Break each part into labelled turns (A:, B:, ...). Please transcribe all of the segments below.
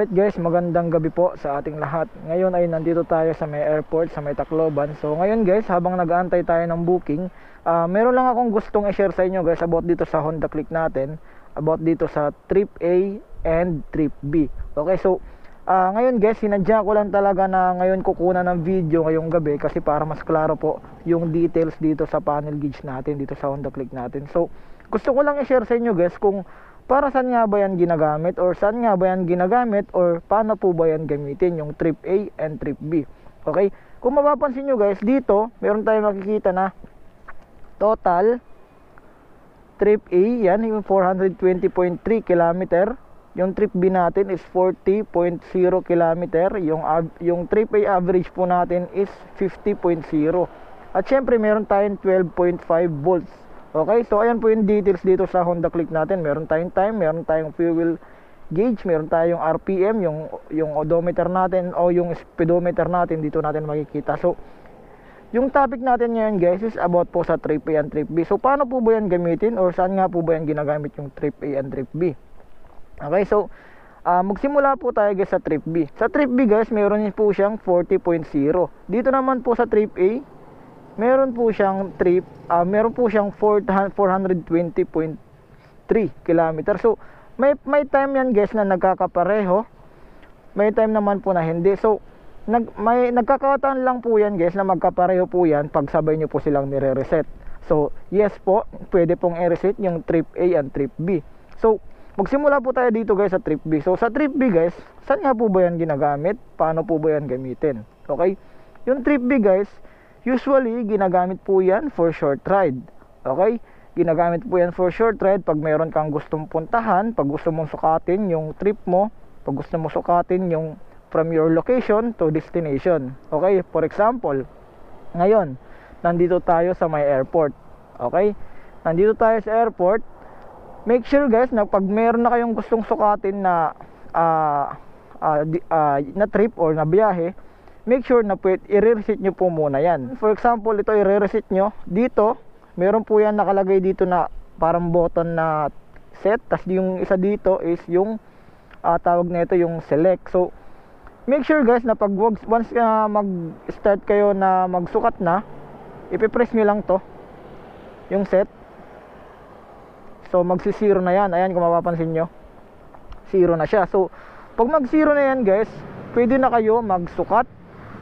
A: Alright guys, magandang gabi po sa ating lahat. Ngayon ay nandito tayo sa may airport, sa may Tacloban. So ngayon guys, habang nag-aantay tayo ng booking, meron lang akong gustong i-share sa inyo guys about dito sa Honda Click natin, about dito sa Trip A and Trip B. Okay, so ngayon guys, sinadya ko lang talaga na ngayon kukunan ng video ngayong gabi kasi para mas klaro po yung details dito sa panel gauge natin, dito sa Honda Click natin. So gusto ko lang i-share sa inyo guys kung para saan nga ba yan ginagamit, or saan nga ba yan ginagamit, or paano po ba yan gamitin yung Trip A and Trip B. Okay, kung mapapansin nyo guys, dito meron tayong makikita na total Trip A, yan yung 420.3 km. Yung Trip B natin is 40.0 km. Yung Trip A average po natin is 50.0. At syempre meron tayong 12.5 volts. Okay, so ayan po yung details dito sa Honda Click natin. Meron tayong time, meron tayong fuel gauge, meron tayong RPM, yung odometer natin o yung speedometer natin, dito natin makikita. So yung topic natin ngayon guys is about po sa Trip A and Trip B. So paano po ba yan gamitin, or saan nga po ba yan ginagamit yung Trip A and Trip B? Okay, so magsimula po tayo guys sa Trip B. Sa Trip B guys, meron po siyang 40.0. Dito naman po sa Trip A, meron po siyang 420.3 km. So may time yan guys na nagkakapareho, may time naman po na hindi. So nagkakataon lang po yan guys na magkapareho po yan pag sabay nyo po silang nire-reset. So yes po, pwede pong i-reset yung Trip A and Trip B. So magsimula po tayo dito guys sa Trip B. So sa Trip B guys, saan nga po ba yan ginagamit? Paano po ba yan gamitin? Okay, yung Trip B guys, usually ginagamit po yan for short ride. Okay, ginagamit po yan for short ride pag meron kang gustong puntahan, pag gusto mong sukatin yung trip mo, pag gusto mong sukatin yung from your location to destination. Okay, for example, ngayon nandito tayo sa may airport. Okay, nandito tayo sa airport. Make sure guys na pag meron na kayong gustong sukatin na na trip or na biyahe, make sure na i-reset nyo po muna yan. For example, ito i-reset nyo. Dito, meron po yan nakalagay dito na parang button na set. Tapos yung isa dito is yung tawag na ito yung select. So, make sure guys na pag once mag-start kayo na magsukat na, ipipress nyo lang to, yung set. So, magsi-zero na yan. Ayan, kung mapapansin nyo, zero na siya. So, pag mag-zero na yan guys, pwede na kayo magsukat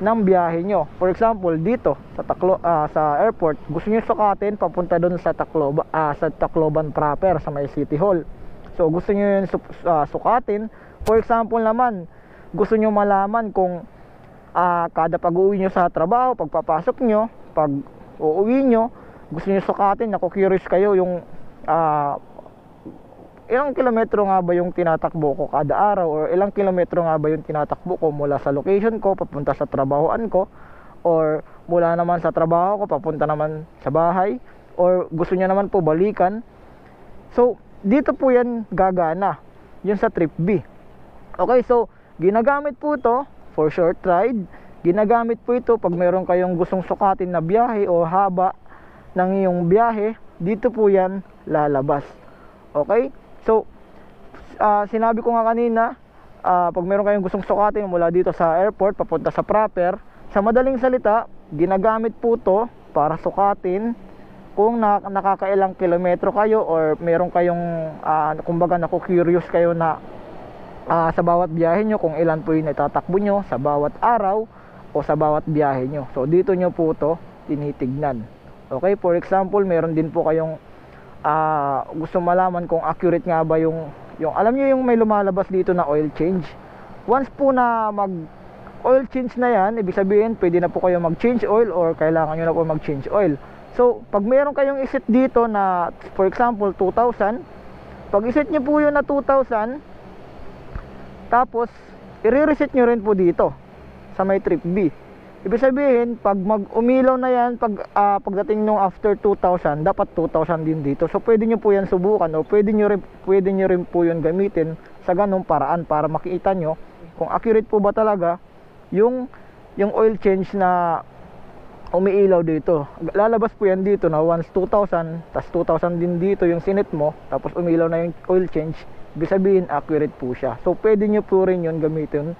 A: ng biyahe nyo. For example, dito sa airport, gusto nyo sukatin papunta doon sa Tacloban proper, sa may City Hall. So gusto nyo yun sukatin. For example naman, gusto nyo malaman kung kada pag-uwi nyo sa trabaho, pagpapasok nyo, pag uuwi nyo, gusto nyo sukatin, naku-curious kayo yung ilang kilometro nga ba yung tinatakbo ko kada araw, or ilang kilometro nga ba yung tinatakbo ko mula sa location ko papunta sa trabahoan ko, or mula naman sa trabaho ko papunta naman sa bahay, or gusto niya naman po balikan. So dito po yan gagana, yun sa Trip B. Okay, so ginagamit po ito for short ride. Ginagamit po ito pag meron kayong gustong sukatin na biyahe o haba ng iyong biyahe. Dito po yan lalabas. Okay, so sinabi ko nga kanina, pag meron kayong gustong sukatin mula dito sa airport papunta sa proper, sa madaling salita, ginagamit po to para sukatin kung nakakailang kilometro kayo, or meron kayong kumbaga naku-curious kayo na sa bawat biyahe nyo kung ilan po yung natatakbo nyo sa bawat araw o sa bawat biyahe nyo. So dito nyo po to tinitignan. Okay, for example, meron din po kayong gusto malaman kung accurate nga ba yung alam niyo yung may lumalabas dito na oil change. Once po na mag oil change na yan, ibig sabihin pwede na po kayo mag change oil, or kailangan nyo na po mag change oil. So pag meron kayong iset dito na for example 2,000, pag iset nyo po yun na 2,000, tapos i-reset nyo rin po dito sa may Trip B. Ibig sabihin, pag mag-umilaw na yan, pagdating nung after 2,000, dapat 2,000 din dito. So pwede nyo po yan subukan, o pwede nyo rin po yun gamitin sa ganung paraan para makita nyo kung accurate po ba talaga yung oil change na umiilaw dito. Lalabas po yan dito na once 2,000, tas 2,000 din dito yung sinet mo, tapos umilaw na yung oil change, ibig sabihin accurate po siya. So pwede nyo po rin yun gamitin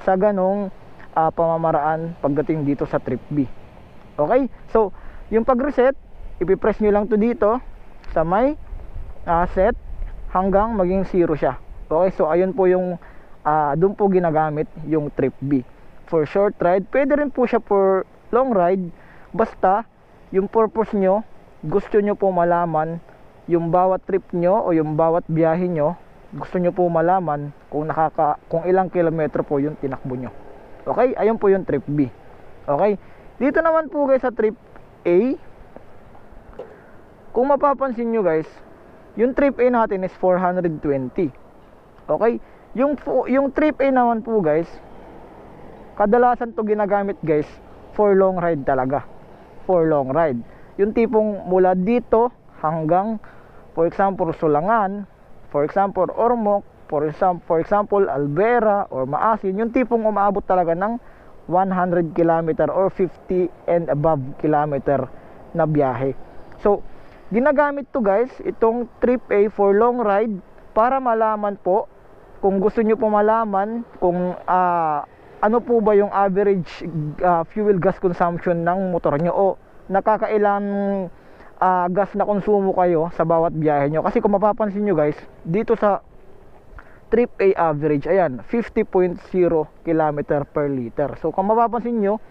A: sa ganong pamamaraan pagdating dito sa trip B. Okay, so yung pag reset, ipipress nyo lang to dito sa may set hanggang maging 0 siya. Okay, so ayun po yung doon po ginagamit yung trip B for short ride. Pwede rin po siya for long ride, basta yung purpose nyo, gusto nyo po malaman yung bawat trip nyo o yung bawat biyahe nyo, gusto nyo po malaman kung ilang kilometro po yung tinakbo nyo. Okay, ayun po yung trip B. Okay, dito naman po guys sa trip A, kung mapapansin nyo guys, yung trip A natin is 420. Okay, yung trip A naman po guys, kadalasan to ginagamit guys for long ride talaga. For long ride, yung tipong mula dito hanggang, for example, Sulangan, for example, Ormoc, for example, Alvera or Maasin, yung tipong umaabot talaga ng 100 km or 50 and above kilometer na biyahe. So ginagamit to guys, itong trip A for long ride, para malaman po, kung gusto nyo po malaman kung ano po ba yung average fuel gas consumption ng motor nyo, o nakakailang gas na konsumo kayo sa bawat biyahe nyo. Kasi kung mapapansin nyo guys, dito sa trip A average, ayan, 50.0 km per liter. So kung mapapansin nyo,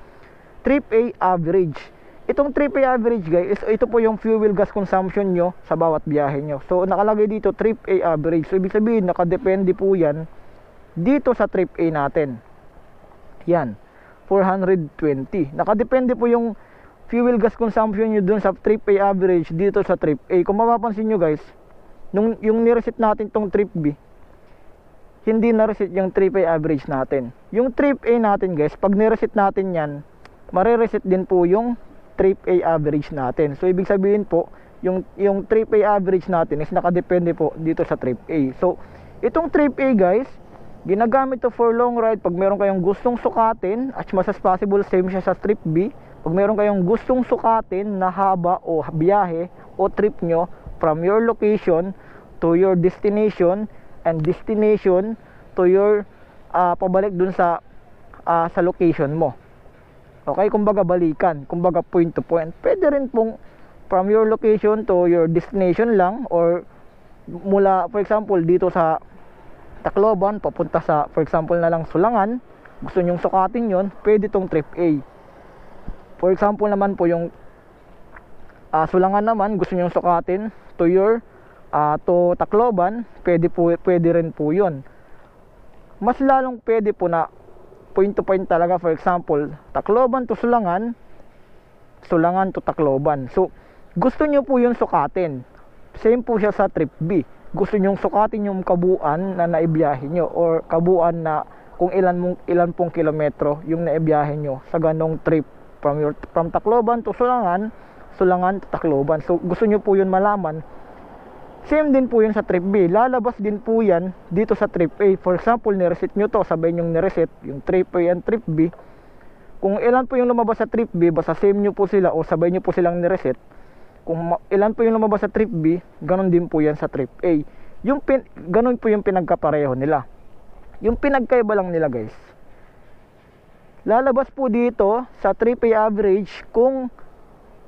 A: trip A average, itong trip A average guys, ito po yung fuel gas consumption nyo sa bawat biyahe nyo. So nakalagay dito trip A average, so ibig sabihin nakadepende po yan dito sa trip A natin. Yan, 420, nakadepende po yung fuel gas consumption nyo dun sa trip A average dito sa trip A. Kung mapapansin nyo guys, yung nireset natin tong trip B, hindi na-reset yung trip A average natin. Yung trip A natin guys, pag nireset natin yan, mare-reset din po yung trip A average natin. So ibig sabihin po, yung trip A average natin is nakadepende po dito sa trip A. So itong trip A guys, ginagamit to for long ride pag meron kayong gustong sukatin, as much as possible same siya sa trip B. Pag meron kayong gustong sukatin na haba o biyahe o trip nyo from your location to your destination, and destination to your pabalik dun sa location mo. Okay, kumbaga balikan, kumbaga point to point. Pwede rin pong from your location to your destination lang, or mula for example dito sa Tacloban papunta sa for example na lang Sulangan, gusto nyong sukatin yon, pwede tong trip A. For example naman po yung Sulangan naman, gusto nyong sukatin to your to Tacloban, pwede rin po yun. Mas lalong pwede po na point to point talaga, for example Tacloban to Sulangan, Sulangan to Tacloban. So gusto nyo po yung sukatin, same po siya sa trip B. Gusto nyo sukatin yung kabuuan na naibiyahe nyo, or kabuuan na kung ilan pong kilometro yung naibiyahe nyo sa ganong trip from Tacloban to Sulangan, Sulangan to Tacloban. So gusto nyo po yun malaman, same din po yun sa trip B. Lalabas din po yan dito sa trip A. For example, nireset nyo to, sabay nyong nireset yung trip A and trip B. Kung ilan po yung lumabas sa trip B, basta same nyo po sila o sabay nyo po silang nireset. Kung ilan po yung lumabas sa trip B, ganon din po yan sa trip A. Ganon po yung pinagkapareho nila. Yung pinagkaiba lang nila guys, lalabas po dito sa trip A average kung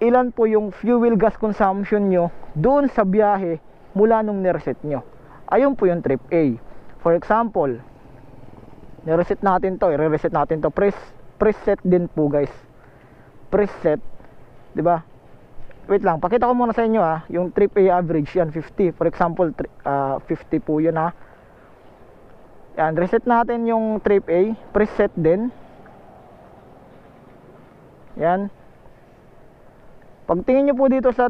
A: ilan po yung fuel gas consumption nyo doon sa biyahe mula nung nireset nyo. Ayun po yung trip A. For example, nireset natin to, i-reset natin to, preset din po guys, preset, di ba? Wait lang, pakita ko muna sa inyo yung trip A average yan 50. For example 50 po yun yan, reset natin yung trip A, preset din yan. Pagtingin nyo po dito sa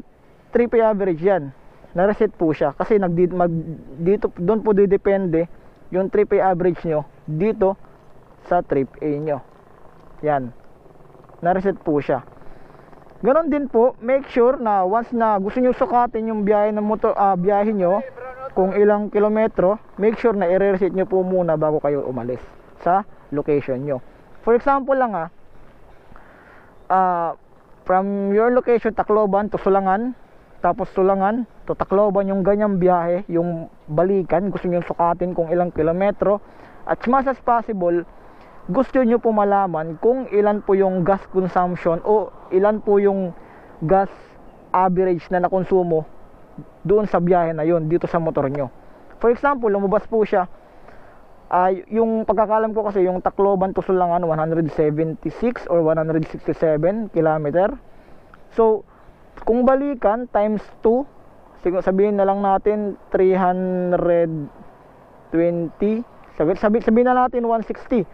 A: trip A average yan, na-reset po siya kasi dito doon po depende yung trip A average nyo dito sa trip A nyo. Yan, na-reset po siya. Ganon din po, make sure na once na gusto nyo sukatin yung biyahe ng biyahe nyo, kung ilang kilometro, make sure na i-reset nyo po muna bago kayo umalis sa location nyo. For example lang from your location Tacloban to Sulangan, tapos Sulangan to Tacloban, yung ganyang biyahe, yung balikan, gusto nyo sukatin kung ilang kilometro. At as much as possible, gusto nyo po malaman kung ilan po yung gas consumption o ilan po yung gas average na nakonsumo doon sa biyahe na yon dito sa motor nyo. For example, lumabas po siya, yung pagkakalam ko kasi yung Tacloban to Sulangan 176 or 167 kilometer. So kung balikan times 2, sabihin na lang natin 320, sabihin na natin 160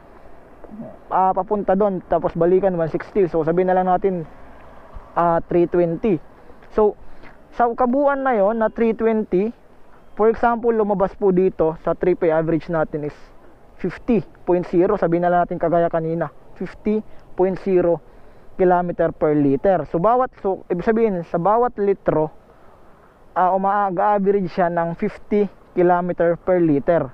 A: papunta doon, tapos balikan 160, so sabihin na lang natin 320. So sa kabuuan na yon na 320, for example, lumabas po dito sa trip A average natin is 50.0, sabihin na lang natin kagaya kanina 50.0 kilometer per liter. So ibig sabihin sa bawat litro umaaga-average siya ng 50 kilometer per liter.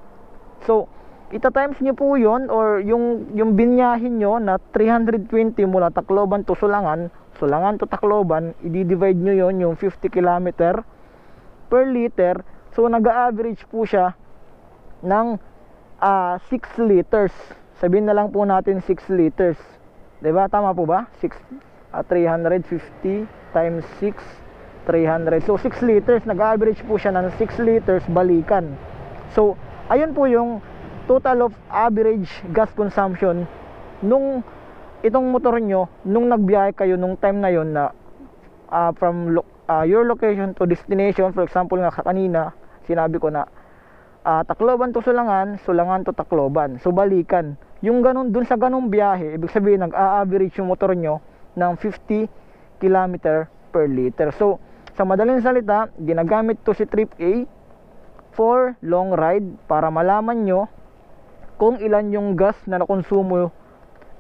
A: So ita-times nyo po yon, or yung binyahin nyo na 320 mula Tacloban to Sulangan, Sulangan to Tacloban, i-divide nyo yon, yung 50 kilometer per liter. So nag-average po siya ng 6 liters. Sabihin na lang po natin 6 liters. Diba? Tama po ba? 350 times 6, 300. So 6 liters, nag-average po siya ng 6 liters balikan. So ayun po yung total of average gas consumption nung itong motor nyo nung nagbiyahe kayo nung time na yon na from your location to destination. For example nga kanina, sinabi ko na Tacloban to Sulangan, Sulangan to Tacloban. So balikan. Yung ganun, dun sa ganung biyahe, ibig sabihin nag-a-average yung motor nyo ng 50 km per liter. So sa madaling salita, ginagamit to si Trip A for long ride para malaman nyo kung ilan yung gas na nakonsumo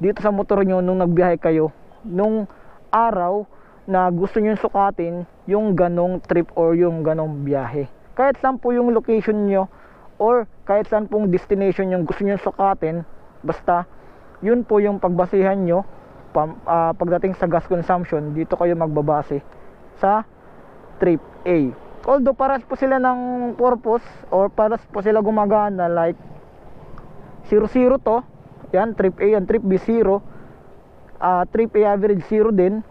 A: dito sa motor nyo nung nagbiyahe kayo nung araw na gusto nyo sukatin yung ganong trip or yung ganong biyahe. Kahit saan po yung location nyo or kahit saan pong destination yung gusto nyo sukatin, basta yun po yung pagbasihan nyo pagdating sa gas consumption. Dito kayo magbabase sa Trip A. Although paras po sila ng purpose or paras po sila gumagana, like 0-0 to, yan, Trip A and Trip B 0, Trip A average 0 din.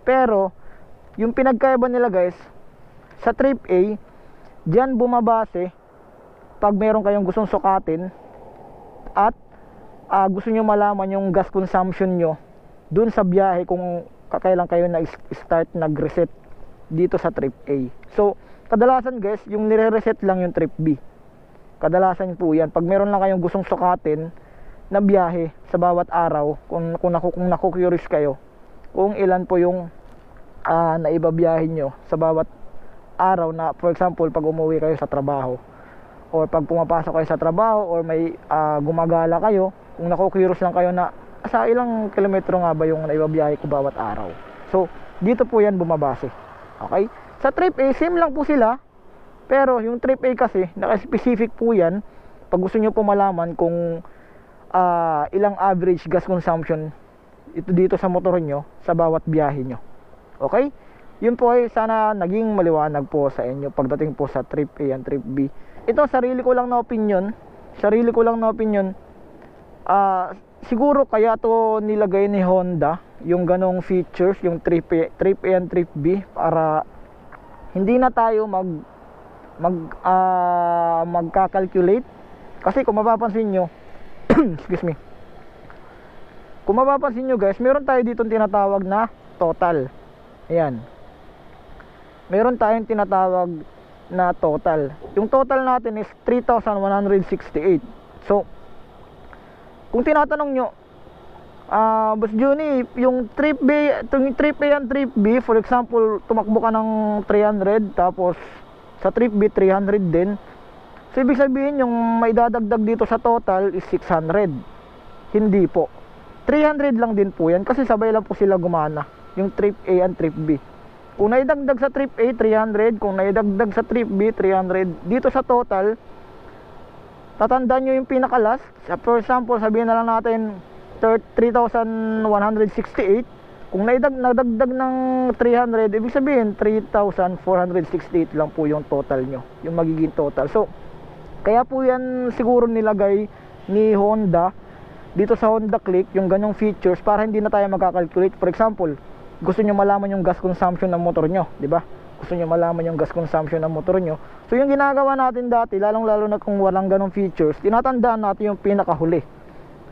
A: Pero yung pinagkaiba nila guys, sa Trip A, diyan bumabase pag meron kayong gustong sukatin at gusto nyo malaman yung gas consumption nyo dun sa biyahe kung kakailan kayo na start nag-reset dito sa Trip A. So kadalasan guys, yung nire-reset lang yung Trip B. Kadalasan po yan pag meron lang kayong gustong sukatin na biyahe sa bawat araw, kung naku-curious kayo kung ilan po yung naibabiyahin nyo sa bawat araw, na for example pag umuwi kayo sa trabaho or pag pumapasok kayo sa trabaho or may gumagala kayo, kung naku-curious lang kayo na sa ilang kilometro nga ba yung naibabiyahe ko bawat araw. So dito po yan bumabase. Okay? Sa Trip A, same lang po sila, pero yung Trip A kasi naka-specific po yan pag gusto nyo po malaman kung ilang average gas consumption ito dito sa motor nyo sa bawat biyahe nyo. Okay? Yun po ay sana naging maliwanag po sa inyo pagdating po sa Trip A and Trip B. Ito sarili ko lang na opinion. Siguro kaya to nilagay ni Honda yung ganong features, yung Trip A and Trip B, para hindi na tayo magka-calculate. Kasi kung mapapansin nyo excuse me, kung mapapansin nyo guys, meron tayo dito tinatawag na total. Ayan, meron tayong tinatawag na total. Yung total natin is 3,168. So kung tinatanong nyo, Boss Johnny, yung Trip A and Trip B, for example, tumakbo ka ng 300, tapos sa Trip B 300 din. So ibig sabihin yung may dadagdag dito sa total is 600. Hindi po, 300 lang din po yan, kasi sabay lang po sila gumana, yung Trip A and Trip B. Kung naidagdag sa Trip A 300, kung naidagdag sa Trip B 300, dito sa total tatandaan nyo yung pinakalas. For example, sabihin na lang natin 3,168. Kung nadagdag ng 300, ibig sabihin 3,468 lang po yung total nyo, yung magiging total. So kaya po yan siguro nilagay ni Honda dito sa Honda Click, yung ganyong features, para hindi na tayo magkakalculate. For example, gusto nyo malaman yung gas consumption ng motor nyo, di ba? Gusto nyo malaman yung gas consumption ng motor nyo. So yung ginagawa natin dati, lalong lalo na kung walang ganong features, tinatandaan natin yung pinakahuli.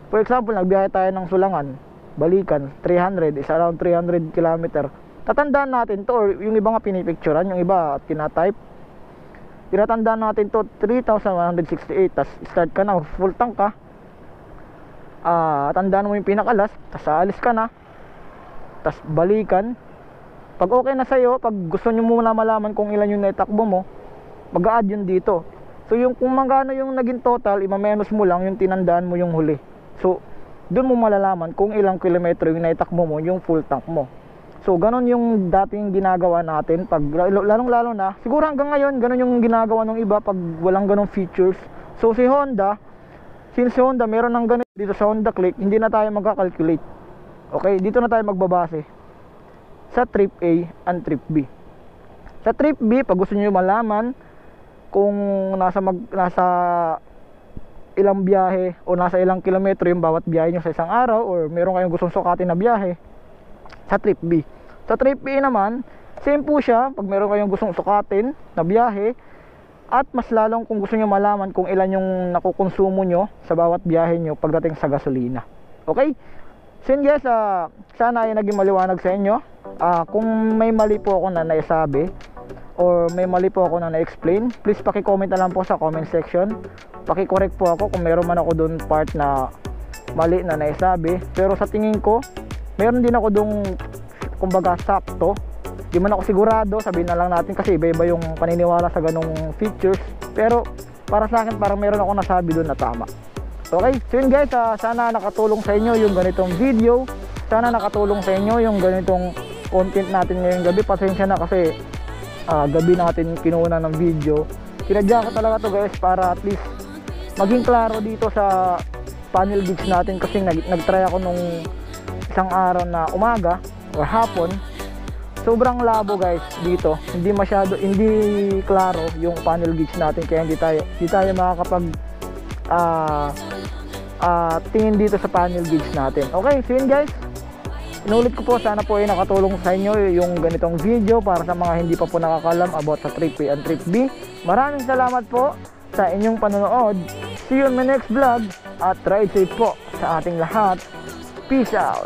A: For example, nagbiyahe tayo ng Sulangan, balikan 300, is around 300 km. Tatandaan natin to, or yung iba nga pinipicturean, yung iba tinatype. Tinatandaan natin to 3,168. Tas start ka na, full tank ka. Tandaan mo yung pinakalas, tas aalis ka na. Tas balikan. Pag okay na sa'yo, pag gusto nyo muna malaman kung ilan yung naitakbo mo, mag-a-add yun dito. So yung kung magkano yung naging total, imamenos mo lang yung tinandaan mo yung huli. So doon mo malalaman kung ilang kilometro yung naitakbo mo, yung full tank mo. So ganon yung dating ginagawa natin pag lalong lalo na, siguro hanggang ngayon ganon yung ginagawa ng iba pag walang ganong features. So si Honda, since si Honda meron ng ganon dito sa Honda Click, hindi na tayo magka-calculate. Okay, dito na tayo magbabase sa trip A and trip B. Sa trip B, pag gusto niyo malaman kung nasa ilang biyahe o nasa ilang kilometro yung bawat biyahe nyo sa isang araw, or meron kayong gustong sukatin na biyahe, sa trip B. Sa trip A naman, same po siya pag meron kayong gustong sukatin na biyahe, at mas lalong kung gusto nyo malaman kung ilan yung nakukonsumo nyo sa bawat biyahe nyo pagdating sa gasolina. Okay? So yun guys, sana ay naging maliwanag sa inyo. Kung may mali po ako na naisabi or may mali po ako na na-explain, please paki-comment na lang po sa comment section. Paki-correct po ako kung meron man ako doon part na mali na naisabi. Pero sa tingin ko, meron din ako doon kumbaga sakto. Di man ako sigurado, sabihin na lang natin kasi iba-iba yung paniniwala sa ganong features. Pero para sa akin, parang meron ako nasabi doon na tama. Okay, so yun guys, sana nakatulong sa inyo yung ganitong video. Sana nakatulong sa inyo yung ganitong content natin ngayong gabi. Pasensya na kasi gabi natin kinuha ng video. Kinadya ko talaga to guys para at least maging klaro dito sa panel gauge natin, kasi nagtry ako nung isang araw na umaga or hapon. Sobrang labo guys dito, hindi klaro yung panel gauge natin, kaya hindi tayo makakapag tingin dito sa panel gauge natin. Okay, so yun guys, inulit ko po, sana po ay nakatulong sa inyo yung ganitong video para sa mga hindi pa po nakakalam about sa trip A and trip B. Maraming salamat po sa inyong panonood. See you in my next vlog, at ride safe po sa ating lahat. Peace out.